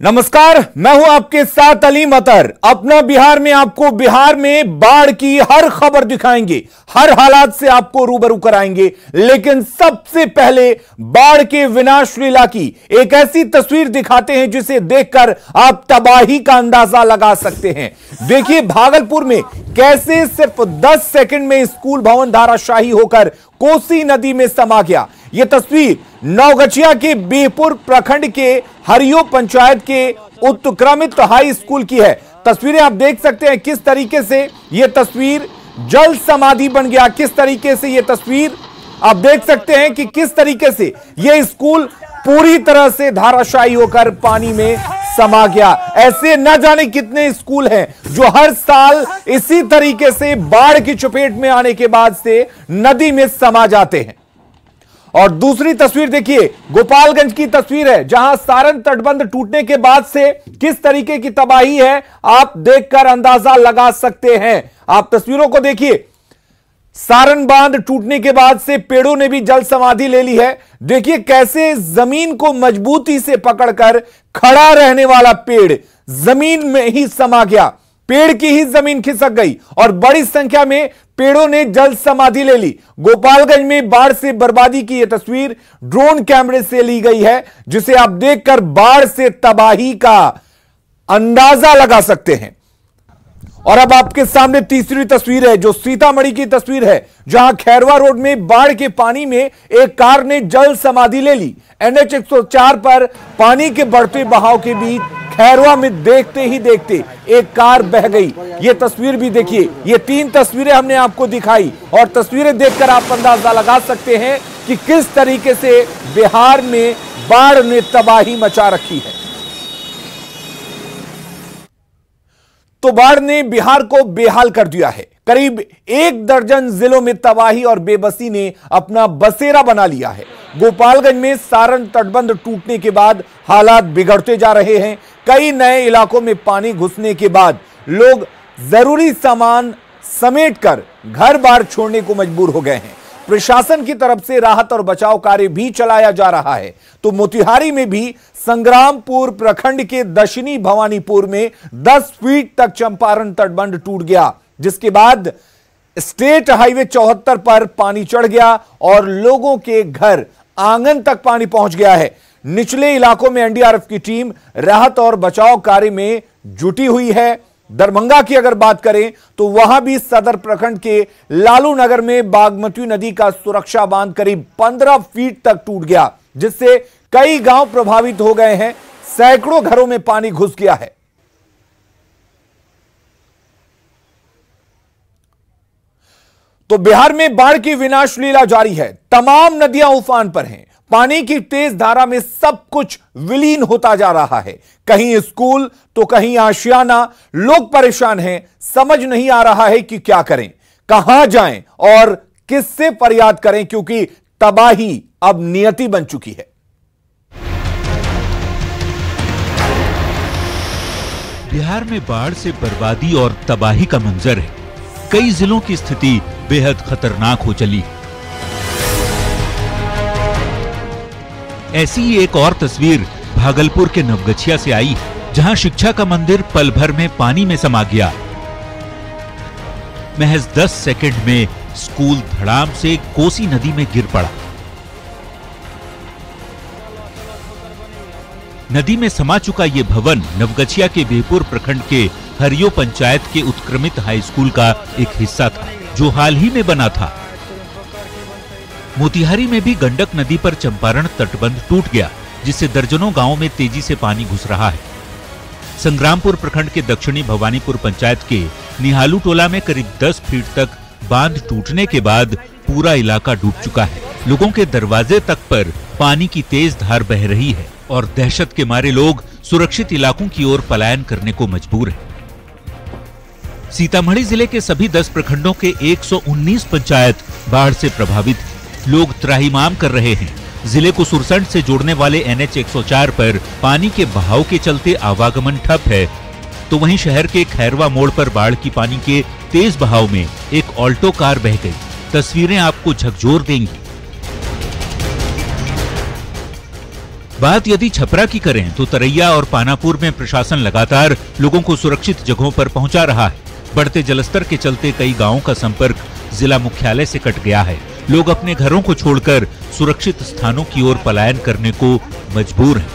नमस्कार, मैं हूं आपके साथ अलीम अतर। अपना बिहार में आपको बिहार में बाढ़ की हर खबर दिखाएंगे, हर हालात से आपको रूबरू कराएंगे। लेकिन सबसे पहले बाढ़ के विनाश लीला की एक ऐसी तस्वीर दिखाते हैं जिसे देखकर आप तबाही का अंदाजा लगा सकते हैं। देखिए भागलपुर में कैसे सिर्फ 10 सेकंड में स्कूल भवन धाराशाही होकर कोसी नदी में समा गया। यह तस्वीर नवगछिया के बेहपुर प्रखंड के हरियो पंचायत के उत्क्रमित हाई स्कूल की है। तस्वीरें आप देख सकते हैं किस तरीके से यह तस्वीर जल समाधि बन गया, किस तरीके से यह तस्वीर आप देख सकते हैं कि किस तरीके से यह स्कूल पूरी तरह से धाराशायी होकर पानी में समा गया। ऐसे न जाने कितने स्कूल हैं जो हर साल इसी तरीके से बाढ़ की चपेट में आने के बाद से नदी में समा जाते हैं। और दूसरी तस्वीर देखिए, गोपालगंज की तस्वीर है जहां सारण तटबंध टूटने के बाद से किस तरीके की तबाही है आप देखकर अंदाजा लगा सकते हैं। आप तस्वीरों को देखिए, सारण बांध टूटने के बाद से पेड़ों ने भी जल समाधि ले ली है। देखिए कैसे जमीन को मजबूती से पकड़कर खड़ा रहने वाला पेड़ जमीन में ही समा गया, पेड़ की ही जमीन खिसक गई और बड़ी संख्या में पेड़ों ने जल समाधि ले ली। गोपालगंज में बाढ़ से बर्बादी की यह तस्वीर ड्रोन कैमरे से ली गई है जिसे आप देखकर बाढ़ से तबाही का अंदाजा लगा सकते हैं। और अब आपके सामने तीसरी तस्वीर है जो सीतामढ़ी की तस्वीर है जहां खैरवा रोड में बाढ़ के पानी में एक कार ने जल समाधि ले ली। NH 104 पर पानी के बढ़ते बहाव के बीच खैरवा में देखते ही देखते एक कार बह गई। यह तस्वीर भी देखिए, ये 3 तस्वीरें हमने आपको दिखाई और तस्वीरें देखकर आप अंदाजा लगा सकते हैं कि किस तरीके से बिहार में बाढ़ ने तबाही मचा रखी है। तो बाढ़ ने बिहार को बेहाल कर दिया है। करीब 1 दर्जन जिलों में तबाही और बेबसी ने अपना बसेरा बना लिया है। गोपालगंज में सारण तटबंध टूटने के बाद हालात बिगड़ते जा रहे हैं। कई नए इलाकों में पानी घुसने के बाद लोग जरूरी सामान समेटकर घर बार छोड़ने को मजबूर हो गए हैं। प्रशासन की तरफ से राहत और बचाव कार्य भी चलाया जा रहा है। तो मोतिहारी में भी संग्रामपुर प्रखंड के दक्षिणी भवानीपुर में 10 फीट तक चंपारण तटबंध टूट गया, जिसके बाद स्टेट हाईवे 74 पर पानी चढ़ गया और लोगों के घर आंगन तक पानी पहुंच गया है। निचले इलाकों में NDRF की टीम राहत और बचाव कार्य में जुटी हुई है। दरभंगा की अगर बात करें तो वहां भी सदर प्रखंड के लालू नगर में बागमती नदी का सुरक्षा बांध करीब 15 फीट तक टूट गया, जिससे कई गांव प्रभावित हो गए हैं। सैकड़ों घरों में पानी घुस गया है। तो बिहार में बाढ़ की विनाश लीला जारी है। तमाम नदियां उफान पर हैं। पानी की तेज धारा में सब कुछ विलीन होता जा रहा है। कहीं स्कूल तो कहीं आशियाना। लोग परेशान हैं, समझ नहीं आ रहा है कि क्या करें, कहां जाएं और किससे फरियाद करें, क्योंकि तबाही अब नियति बन चुकी है। बिहार में बाढ़ से बर्बादी और तबाही का मंजर है। कई जिलों की स्थिति बेहद खतरनाक हो चली। ऐसी ही एक और तस्वीर भागलपुर के नवगछिया से आई, जहां शिक्षा का मंदिर पल भर में पानी में समा गया। महज 10 सेकंड में स्कूल धड़ाम से कोसी नदी में गिर पड़ा। नदी में समा चुका ये भवन नवगछिया के बेहपुर प्रखंड के हरियो पंचायत के उत्क्रमित हाई स्कूल का एक हिस्सा था, जो हाल ही में बना था। मोतिहारी में भी गंडक नदी पर चंपारण तटबंध टूट गया, जिससे दर्जनों गांवों में तेजी से पानी घुस रहा है। संग्रामपुर प्रखंड के दक्षिणी भवानीपुर पंचायत के निहालू टोला में करीब 10 फीट तक बांध टूटने के बाद पूरा इलाका डूब चुका है। लोगों के दरवाजे तक पर पानी की तेज धार बह रही है और दहशत के मारे लोग सुरक्षित इलाकों की ओर पलायन करने को मजबूर हैं। सीतामढ़ी जिले के सभी 10 प्रखंडों के 119 पंचायत बाढ़ से प्रभावित हैं। लोग त्राहिमाम कर रहे हैं। जिले को सुरसंड से जोड़ने वाले NH 104 पर पानी के बहाव के चलते आवागमन ठप है, तो वहीं शहर के खैरवा मोड़ पर बाढ़ की पानी के तेज बहाव में एक ऑल्टो कार बह गई। तस्वीरें आपको झकझोर देंगी। बात यदि छपरा की करें तो तरैया और पानापुर में प्रशासन लगातार लोगों को सुरक्षित जगहों पर पहुंचा रहा है। बढ़ते जलस्तर के चलते कई गांवों का संपर्क जिला मुख्यालय से कट गया है। लोग अपने घरों को छोड़कर सुरक्षित स्थानों की ओर पलायन करने को मजबूर हैं।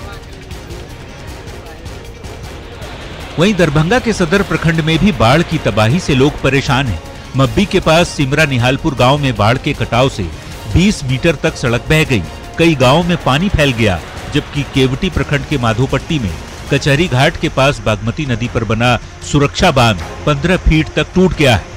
वहीं दरभंगा के सदर प्रखंड में भी बाढ़ की तबाही से लोग परेशान हैं। मब्बी के पास सिमरा निहालपुर गांव में बाढ़ के कटाव से 20 मीटर तक सड़क बह गई। कई गांवों में पानी फैल गया, जबकि केवटी प्रखंड के माधोपट्टी में कचहरी घाट के पास बागमती नदी पर बना सुरक्षा बांध 15 फीट तक टूट गया है।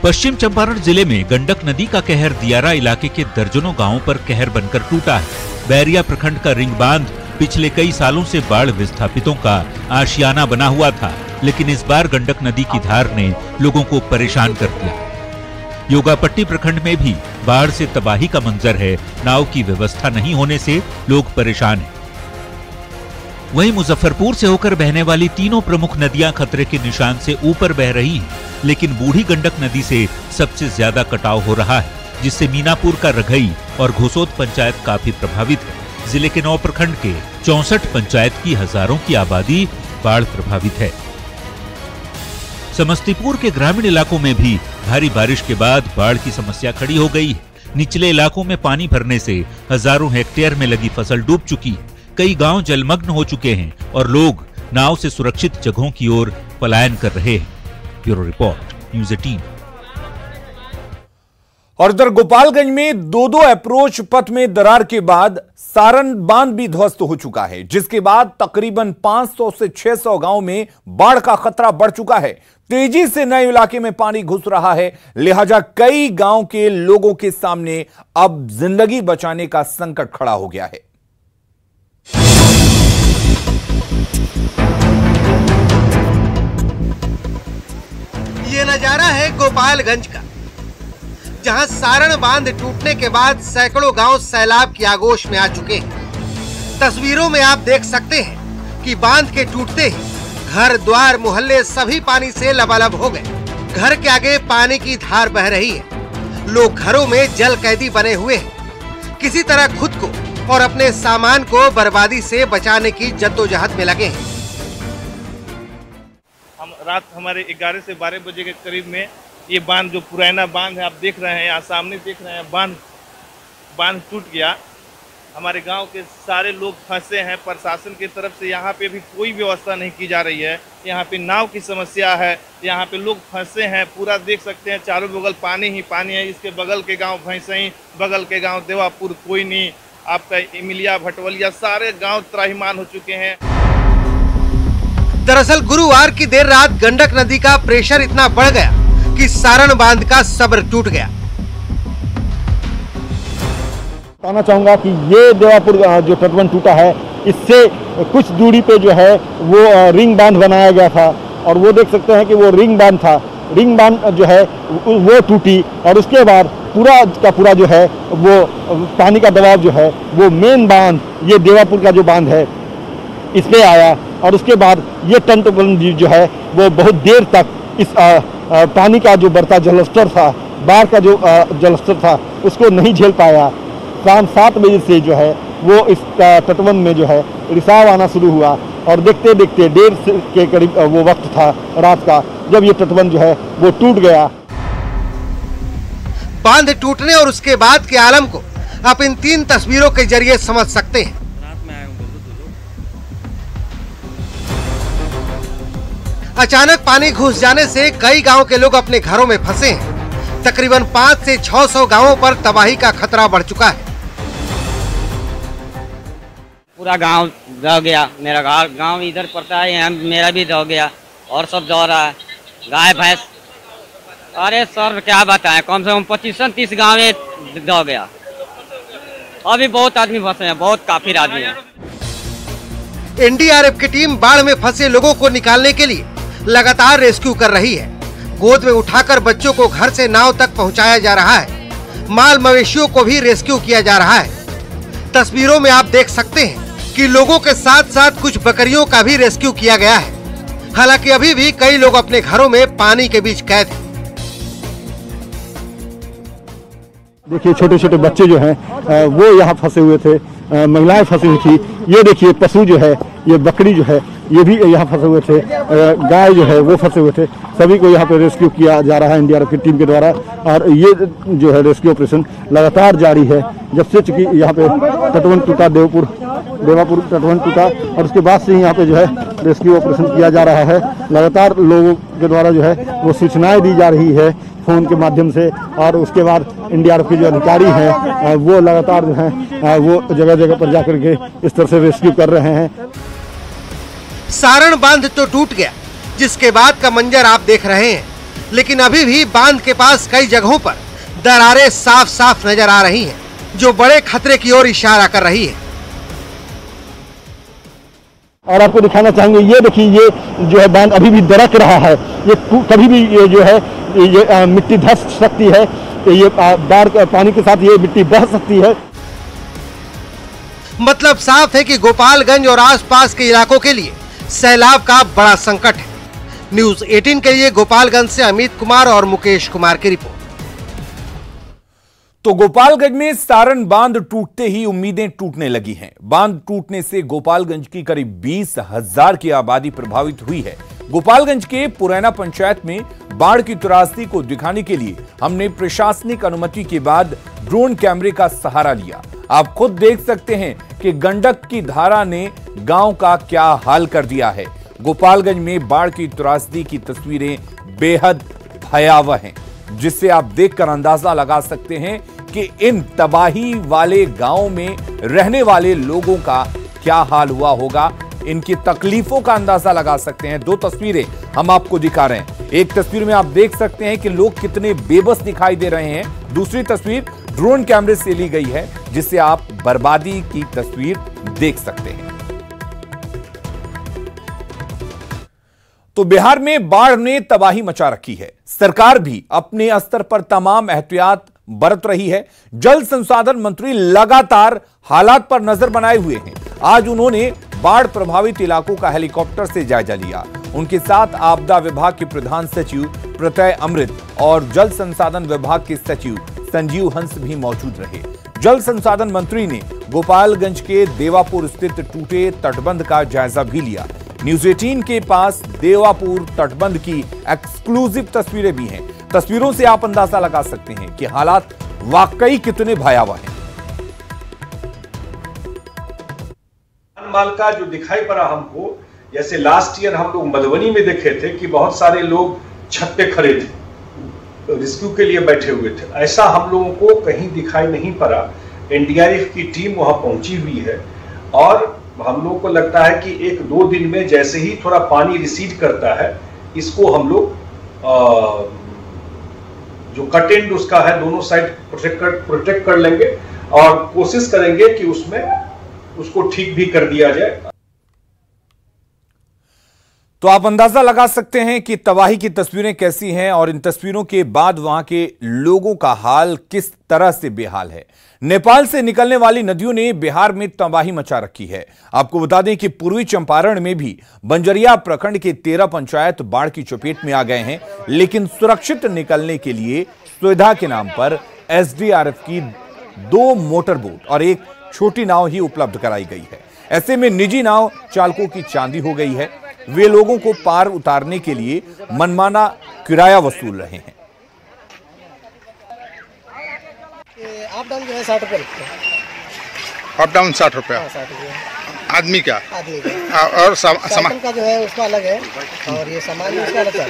पश्चिम चंपारण जिले में गंडक नदी का कहर दियारा इलाके के दर्जनों गांवों पर कहर बनकर टूटा है। बैरिया प्रखंड का रिंग बांध पिछले कई सालों से बाढ़ विस्थापितों का आशियाना बना हुआ था, लेकिन इस बार गंडक नदी की धार ने लोगों को परेशान कर दिया। योगापट्टी प्रखंड में भी बाढ़ से तबाही का मंजर है। नाव की व्यवस्था नहीं होने से लोग परेशान हैं। वहीं मुजफ्फरपुर से होकर बहने वाली तीनों प्रमुख नदियां खतरे के निशान से ऊपर बह रही हैं, लेकिन बूढ़ी गंडक नदी से सबसे ज्यादा कटाव हो रहा है, जिससे मीनापुर का रघई और घोसोद पंचायत काफी प्रभावित है। जिले के 9 प्रखंड के 64 पंचायत की हजारों की आबादी बाढ़ प्रभावित है। समस्तीपुर के ग्रामीण इलाकों में भी भारी बारिश के बाद बाढ़ की समस्या खड़ी हो गई है। निचले इलाकों में पानी भरने से हजारों हेक्टेयर में लगी फसल डूब चुकी है। कई गांव जलमग्न हो चुके हैं और लोग नाव से सुरक्षित जगहों की ओर पलायन कर रहे हैं। Bureau report, news 18। और इधर गोपालगंज में 2-2 अप्रोच पथ में दरार के बाद सारण बांध भी ध्वस्त हो चुका है, जिसके बाद तकरीबन 500 से 600 गांव में बाढ़ का खतरा बढ़ चुका है। तेजी से नए इलाके में पानी घुस रहा है, लिहाजा कई गांव के लोगों के सामने अब जिंदगी बचाने का संकट खड़ा हो गया है। ये नजारा है गोपालगंज का, जहां सारण बांध टूटने के बाद सैकड़ों गांव सैलाब की आगोश में आ चुके हैं। तस्वीरों में आप देख सकते हैं कि बांध के टूटते ही घर द्वार मोहल्ले सभी पानी से लबालब हो गए। घर के आगे पानी की धार बह रही है। लोग घरों में जल कैदी बने हुए हैं। किसी तरह खुद को और अपने सामान को बर्बादी से बचाने की जद्दोजहद में लगे हैं। हम रात हमारे 11 से 12 बजे के करीब में ये बांध, जो पुराना बांध है आप देख रहे हैं, यहाँ सामने देख रहे हैं, बांध टूट गया। हमारे गांव के सारे लोग फंसे हैं। प्रशासन की तरफ से यहाँ पे भी कोई व्यवस्था नहीं की जा रही है। यहाँ पे नाव की समस्या है, यहाँ पे लोग फंसे हैं। पूरा देख सकते हैं, चारों बगल पानी ही पानी है। इसके बगल के गांव भैंसई, बगल के गांव देवापुर, कोई नहीं, आपका इमिलिया, भटवलिया, सारे गांव त्राहिमाम हो चुके हैं। दरअसल गुरुवार की देर रात गंडक नदी का प्रेशर इतना बढ़ गया कि सारण बांध का सब्र टूट गया। कहना चाहूंगा कि ये देवापुर जो तटबंध टूटा है, इससे कुछ दूरी पे जो है वो रिंग बांध बनाया गया था, और वो देख सकते हैं कि वो रिंग बांध था। रिंग बांध जो है वो टूटी, और उसके बाद पूरा का पूरा जो है वो पानी का दबाव जो है वो मेन बांध, ये देवापुर का जो बांध है, इस पे आया। और उसके बाद ये तटबंध जो है वो बहुत देर तक इस पानी का जो बढ़ता जलस्तर था, बाढ़ का जो जलस्तर था, उसको नहीं झेल पाया। शाम 7 बजे से जो है वो इस तटबंध में जो है रिसाव आना शुरू हुआ, और देखते देखते 1:30 के करीब वो वक्त था रात का, जब ये तटबंध जो है वो टूट गया। बांध टूटने और उसके बाद के आलम को आप इन 3 तस्वीरों के जरिए समझ सकते हैं। अचानक पानी घुस जाने से कई गांव के लोग अपने घरों में फंसे हैं। तकरीबन 500 से 600 गांवों पर तबाही का खतरा बढ़ चुका है। पूरा गांव दह गया। मेरा गांव इधर पड़ता है, यहाँ मेरा भी दह गया, और सब दह रहा है, गाय भैंस। अरे सर क्या बताएं, कम से कम 25-30 गाँव में दह गया। अभी बहुत आदमी फंसे हैं, बहुत काफी आदमी है। एनडीआरएफ की टीम बाढ़ में फंसे लोगों को निकालने के लिए लगातार रेस्क्यू कर रही है। गोद में उठाकर बच्चों को घर से नाव तक पहुंचाया जा रहा है। माल मवेशियों को भी रेस्क्यू किया जा रहा है। तस्वीरों में आप देख सकते हैं कि लोगों के साथ साथ कुछ बकरियों का भी रेस्क्यू किया गया है। हालांकि अभी भी कई लोग अपने घरों में पानी के बीच कैद हैं। देखिए छोटे छोटे बच्चे जो हैं वो यहाँ फंसे हुए थे। महिलाएं फंसी हुई थी। ये देखिए पशु जो है, ये बकरी जो है, ये भी यहाँ फंसे हुए थे, गाय जो है वो फंसे हुए थे। सभी को यहाँ पे रेस्क्यू किया जा रहा है एनडीआरएफ की टीम के द्वारा। और ये जो है रेस्क्यू ऑपरेशन लगातार जारी है जब से चूंकि यहाँ पे तटबंध टूटा, देवापुर तटबंध टूटा, और उसके बाद से ही यहाँ पे जो है रेस्क्यू ऑपरेशन किया जा रहा है। लगातार लोगों के द्वारा जो है वो सूचनाएं दी जा रही है फोन के माध्यम से, और उसके बाद एनडीआरएफ के जो अधिकारी हैं वो लगातार जो है वो जगह जगह पर जाकर के इस तरह से रेस्क्यू कर रहे हैं। सारण बांध तो टूट गया, जिसके बाद का मंजर आप देख रहे हैं, लेकिन अभी भी बांध के पास कई जगहों पर दरारें साफ साफ नजर आ रही हैं, जो बड़े खतरे की ओर इशारा कर रही है। और आपको दिखाना चाहेंगे, ये देखिए, ये जो है बांध अभी भी दरक रहा है। ये कभी भी ये जो है ये मिट्टी धंस सकती है, ये बाढ़ पानी के साथ ये मिट्टी बह सकती है। मतलब साफ है कि गोपालगंज और आसपास के इलाकों के लिए सैलाब का बड़ा संकट है। न्यूज़ 18 के लिए गोपालगंज से अमित कुमार और मुकेश कुमार की रिपोर्ट। तो गोपालगंज में सारण बांध टूटते ही उम्मीदें टूटने लगी हैं। बांध टूटने से गोपालगंज की करीब 20,000 की आबादी प्रभावित हुई है। गोपालगंज के पुरैना पंचायत में बाढ़ की त्रासदी को दिखाने के लिए हमने प्रशासनिक अनुमति के बाद ड्रोन कैमरे का सहारा लिया। आप खुद देख सकते हैं कि गंडक की धारा ने गांव का क्या हाल कर दिया है। गोपालगंज में बाढ़ की त्रासदी की तस्वीरें बेहद भयावह हैं, जिससे आप देखकर अंदाजा लगा सकते हैं कि इन तबाही वाले गांव में रहने वाले लोगों का क्या हाल हुआ होगा। इनकी तकलीफों का अंदाजा लगा सकते हैं। 2 तस्वीरें हम आपको दिखा रहे हैं। एक तस्वीर में आप देख सकते हैं कि लोग कितने बेबस दिखाई दे रहे हैं। दूसरी तस्वीर ड्रोन कैमरे से ली गई है, जिससे आप बर्बादी की तस्वीर देख सकते हैं। तो बिहार में बाढ़ ने तबाही मचा रखी है। सरकार भी अपने स्तर पर तमाम एहतियात बरत रही है। जल संसाधन मंत्री लगातार हालात पर नजर बनाए हुए हैं। आज उन्होंने बाढ़ प्रभावित इलाकों का हेलीकॉप्टर से जायजा लिया। उनके साथ आपदा विभाग के प्रधान सचिव प्रत्यय अमृत और जल संसाधन विभाग के सचिव संजीव हंस भी मौजूद रहे। जल संसाधन मंत्री ने गोपालगंज के देवापुर स्थित टूटे तटबंध का जायजा भी लिया। न्यूज़ 18 के पास देवापुर तटबंध की एक्सक्लूसिव तस्वीरें भी हैं। तस्वीरों से आप अंदाजा लगा सकते हैं कि हालात वाकई कितने भयावह हैं। माल का जो दिखाई पड़ा हमको, जैसे लास्ट ईयर हम लोग मधुबनी में देखे थे कि बहुत सारे लोग छत पे खड़े थे, रेस्क्यू के लिए बैठे हुए थे। ऐसा हम लोगों को कहीं दिखाई नहीं पड़ा। एनडीआरएफ की टीम वहां पहुंची हुई है और हम लोग को लगता है कि 1-2 दिन में जैसे ही थोड़ा पानी रिसीड करता है, इसको हम लोग जो कट एंड उसका है दोनों साइड प्रोटेक्ट कर लेंगे और कोशिश करेंगे कि उसमें उसको ठीक भी कर दिया जाए। तो आप अंदाजा लगा सकते हैं कि तबाही की तस्वीरें कैसी हैं और इन तस्वीरों के बाद वहां के लोगों का हाल किस तरह से बेहाल है। नेपाल से निकलने वाली नदियों ने बिहार में तबाही मचा रखी है। आपको बता दें कि पूर्वी चंपारण में भी बंजरिया प्रखंड के 13 पंचायत बाढ़ की चपेट में आ गए हैं, लेकिन सुरक्षित निकलने के लिए सुविधा के नाम पर एसडीआरएफ की 2 मोटर बोट और एक छोटी नाव ही उपलब्ध कराई गई है। ऐसे में निजी नाव चालकों की चांदी हो गई है। वे लोगों को पार उतारने के लिए मनमाना किराया वसूल रहे हैं। अप डाउन जो है 60 रुपये लगता है। अप डाउन 60 रुपया। 60 रुपये आदमी का? आदमी का। और सामान का जो है उसका अलग है और ये सामान उसका अलग है।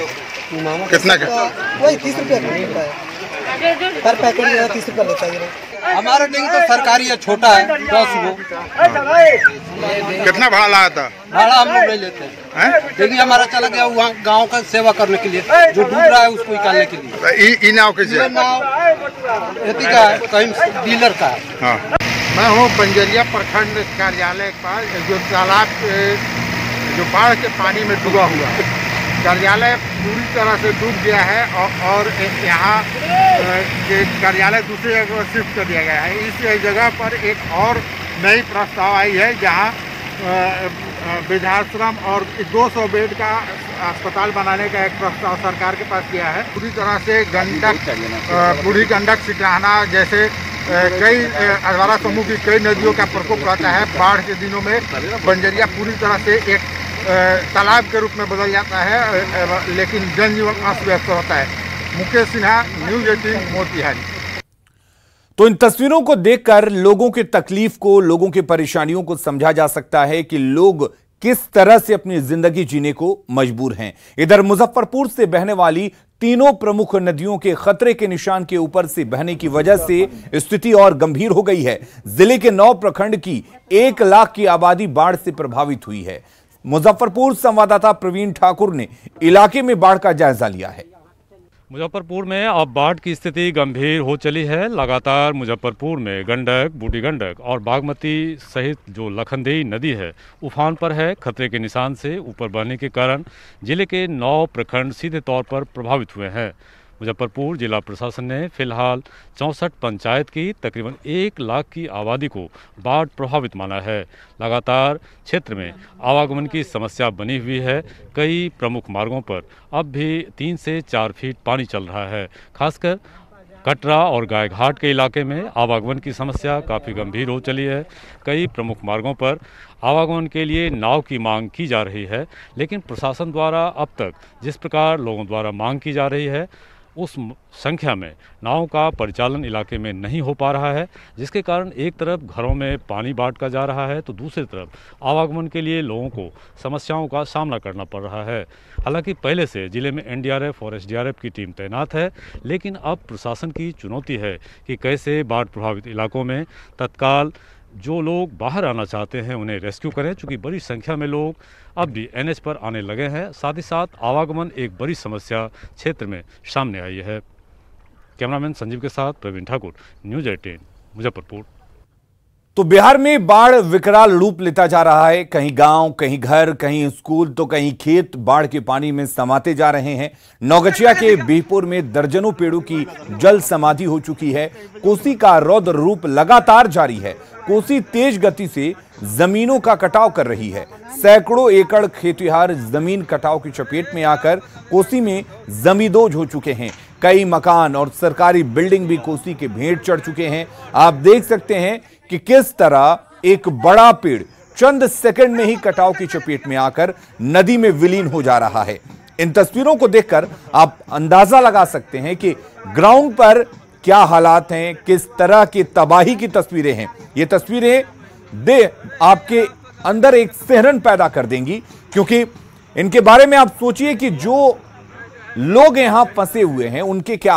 कितना का? वही 30 रुपये मिलता है। पर पैकेट जो है 30 रुपये लेता है। हमारा नहीं तो सरकारी है, छोटा है 10 गो। कितना भाड़ा लगा था? भाड़ा हम लोग नहीं लेते हैं। देखिए हमारा चला गया वहाँ गांव का सेवा करने के लिए, जो डूब रहा है उसको निकालने के लिए। नाव कैसे? नाव का है, कहीं डीलर का है। हाँ। मैं हूँ बंजरिया प्रखंड कार्यालय के पास, जो तालाब जो बाढ़ के पानी में डूबा हुआ है। कार्यालय पूरी तरह से डूब गया है और यहाँ कार्यालय दूसरी जगह शिफ्ट कर दिया गया है। इस जगह पर एक और नई प्रस्ताव आई है, जहाँ वृद्धाश्रम और 200 बेड का अस्पताल बनाने का एक प्रस्ताव सरकार के पास गया है। पूरी तरह से गंडक, बूढ़ी गंडक, सिटाना जैसे कई अधवारा समूह की कई नदियों का प्रकोप रहता है। बाढ़ के दिनों में बंजरिया पूरी तरह से एक तालाब के रूप में बदल जाता है, लेकिन जनजीवन अस्त व्यस्त होता है। मुकेश सिन्हा, न्यूज़ 18, मोतिहारी। तो इन तस्वीरों को देखकर लोगों के तकलीफ को, लोगों की परेशानियों को समझा जा सकता है कि लोग किस तरह से अपनी जिंदगी जीने को मजबूर हैं। इधर मुजफ्फरपुर से बहने वाली तीनों प्रमुख नदियों के खतरे के निशान के ऊपर से बहने की वजह से स्थिति और गंभीर हो गई है। जिले के 9 प्रखंड की 1 लाख की आबादी बाढ़ से प्रभावित हुई है। मुजफ्फरपुर संवाददाता प्रवीण ठाकुर ने इलाके में बाढ़ का जायजा लिया है। मुजफ्फरपुर में अब बाढ़ की स्थिति गंभीर हो चली है। लगातार मुजफ्फरपुर में गंडक, बूढ़ी गंडक और बागमती सहित जो लखनदेई नदी है उफान पर है। खतरे के निशान से ऊपर बहने के कारण जिले के 9 प्रखंड सीधे तौर पर प्रभावित हुए हैं। मुजफ्फरपुर जिला प्रशासन ने फिलहाल 64 पंचायत की तकरीबन 1 लाख की आबादी को बाढ़ प्रभावित माना है। लगातार क्षेत्र में आवागमन की समस्या बनी हुई है। कई प्रमुख मार्गों पर अब भी 3 से 4 फीट पानी चल रहा है। खासकर कटरा और गायघाट के इलाके में आवागमन की समस्या काफ़ी गंभीर हो चली है। कई प्रमुख मार्गों पर आवागमन के लिए नाव की मांग की जा रही है, लेकिन प्रशासन द्वारा अब तक जिस प्रकार लोगों द्वारा मांग की जा रही है उस संख्या में नाव का परिचालन इलाके में नहीं हो पा रहा है, जिसके कारण एक तरफ घरों में पानी बांटा जा रहा है तो दूसरी तरफ आवागमन के लिए लोगों को समस्याओं का सामना करना पड़ रहा है। हालांकि पहले से जिले में एनडीआरएफ और एसडीआरएफ की टीम तैनात है, लेकिन अब प्रशासन की चुनौती है कि कैसे बाढ़ प्रभावित इलाकों में तत्काल जो लोग बाहर आना चाहते हैं उन्हें रेस्क्यू करें, क्योंकि बड़ी संख्या में लोग अब भी एनएच पर आने लगे हैं। साथ ही साथ आवागमन एक बड़ी समस्या क्षेत्र में सामने आई है। कैमरामैन संजीव के साथ प्रवीण ठाकुर, न्यूज़ 18, मुजफ्फरपुर। तो बिहार में बाढ़ विकराल रूप लेता जा रहा है। कहीं गांव, कहीं घर, कहीं स्कूल तो कहीं खेत बाढ़ के पानी में समाते जा रहे हैं। नौगछिया के बिहपुर में दर्जनों पेड़ों की जल समाधि हो चुकी है। कोसी का रौद्र रूप लगातार जारी है। कोसी तेज गति से जमीनों का कटाव कर रही है। सैकड़ों एकड़ खेतिहार जमीन कटाव की चपेट में आकर कोसी में जमींदोज हो चुके हैं। कई मकान और सरकारी बिल्डिंग भी कोसी के भेंट चढ़ चुके हैं। आप देख सकते हैं कि किस तरह एक बड़ा पेड़ चंद सेकंड में ही कटाव की चपेट में आकर नदी में विलीन हो जा रहा है। इन तस्वीरों को देखकर आप अंदाजा लगा सकते हैं कि ग्राउंड पर क्या हालात हैं, किस तरह की तबाही की तस्वीरें हैं। ये तस्वीरें आपके अंदर एक सिहरन पैदा कर देंगी, क्योंकि इनके बारे में आप सोचिए कि जो लोग यहां फंसे हुए हैं उनके क्या